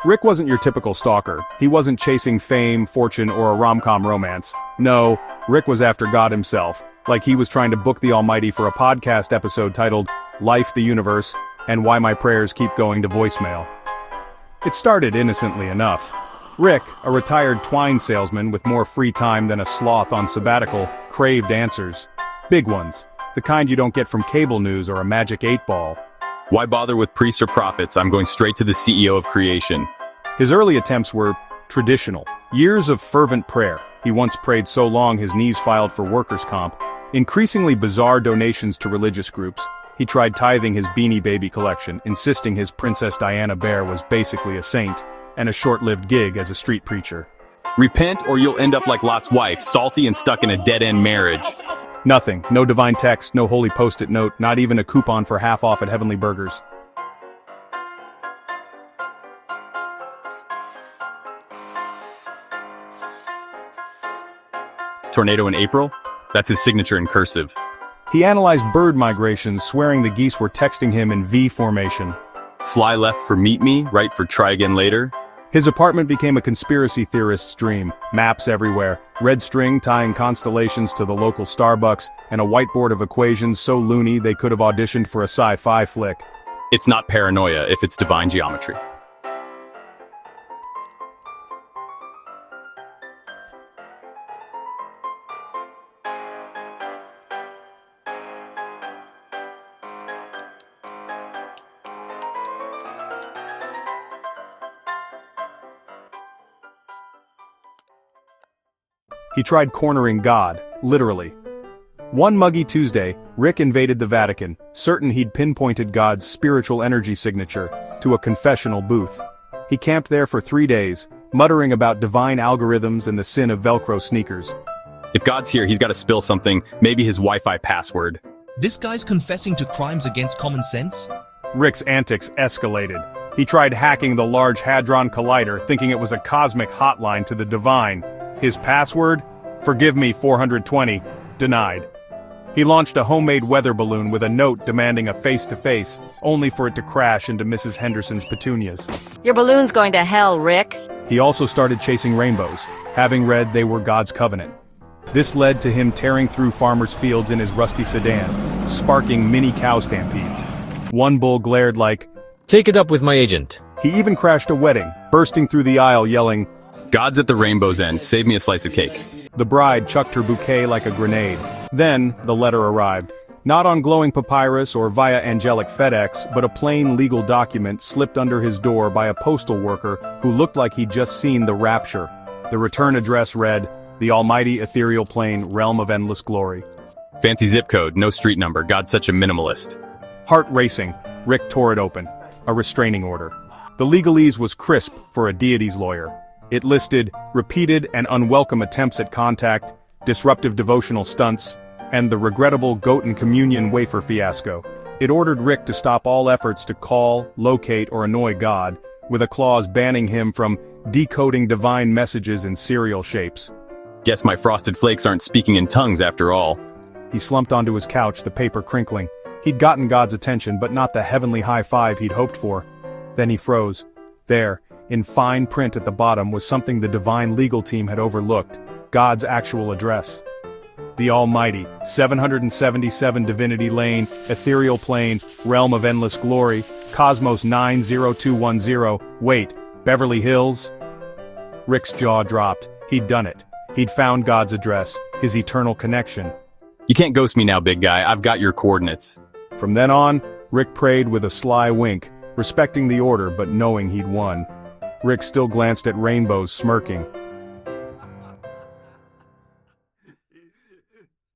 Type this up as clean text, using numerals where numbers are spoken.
Rick wasn't your typical stalker. He wasn't chasing fame, fortune, or a rom-com romance. No, Rick was after God himself, like he was trying to book the Almighty for a podcast episode titled Life, the Universe, and Why My Prayers Keep Going to Voicemail. It started innocently enough. Rick, a retired twine salesman with more free time than a sloth on sabbatical, craved answers. Big ones. The kind you don't get from cable news or a magic 8-ball. Why bother with priests or prophets? I'm going straight to the CEO of creation. His early attempts were traditional. Years of fervent prayer. He once prayed so long his knees filed for workers' comp. Increasingly bizarre donations to religious groups. He tried tithing his Beanie Baby collection, insisting his Princess Diana bear was basically a saint, and a short-lived gig as a street preacher. Repent or you'll end up like Lot's wife, salty and stuck in a dead-end marriage. Nothing. No divine text, no holy post-it note, not even a coupon for half off at Heavenly Burgers. Tornado in April? That's his signature in cursive. He analyzed bird migrations, swearing the geese were texting him in V formation. Fly left for meet me, right for try again later. His apartment became a conspiracy theorist's dream. Maps everywhere, red string tying constellations to the local Starbucks, and a whiteboard of equations so loony they could have auditioned for a sci-fi flick. It's not paranoia if it's divine geometry. He tried cornering God, literally. One muggy Tuesday, Rick invaded the Vatican, certain he'd pinpointed God's spiritual energy signature to a confessional booth. He camped there for 3 days, muttering about divine algorithms and the sin of Velcro sneakers. If God's here, he's got to spill something, maybe his Wi-Fi password. This guy's confessing to crimes against common sense? Rick's antics escalated. He tried hacking the Large Hadron Collider, thinking it was a cosmic hotline to the divine. His password? Forgive me 420. Denied. He launched a homemade weather balloon with a note demanding a face-to-face, only for it to crash into Mrs. Henderson's petunias. Your balloon's going to hell, Rick. He also started chasing rainbows, having read they were God's covenant. This led to him tearing through farmers' fields in his rusty sedan, sparking mini cow stampedes. One bull glared like, "Take it up with my agent." He even crashed a wedding, bursting through the aisle yelling, God's at the rainbow's end, save me a slice of cake. The bride chucked her bouquet like a grenade. Then, the letter arrived. Not on glowing papyrus or via angelic FedEx, but a plain legal document slipped under his door by a postal worker who looked like he'd just seen the rapture. The return address read, The Almighty Ethereal Plane, Realm of Endless Glory. Fancy zip code, no street number, God's such a minimalist. Heart racing, Rick tore it open. A restraining order. The legalese was crisp for a deity's lawyer. It listed repeated and unwelcome attempts at contact, disruptive devotional stunts, and the regrettable goat and communion wafer fiasco. It ordered Rick to stop all efforts to call, locate, or annoy God, with a clause banning him from decoding divine messages in serial shapes. Guess my frosted flakes aren't speaking in tongues after all. He slumped onto his couch, the paper crinkling. He'd gotten God's attention, but not the heavenly high five he'd hoped for. Then he froze. There, in fine print at the bottom, was something the divine legal team had overlooked, God's actual address. The Almighty, 777 Divinity Lane, Ethereal Plane, Realm of Endless Glory, Cosmos 90210, wait, Beverly Hills? Rick's jaw dropped. He'd done it. He'd found God's address, his eternal connection. You can't ghost me now, big guy, I've got your coordinates. From then on, Rick prayed with a sly wink, respecting the order but knowing he'd won. Rick still glanced at rainbows, smirking.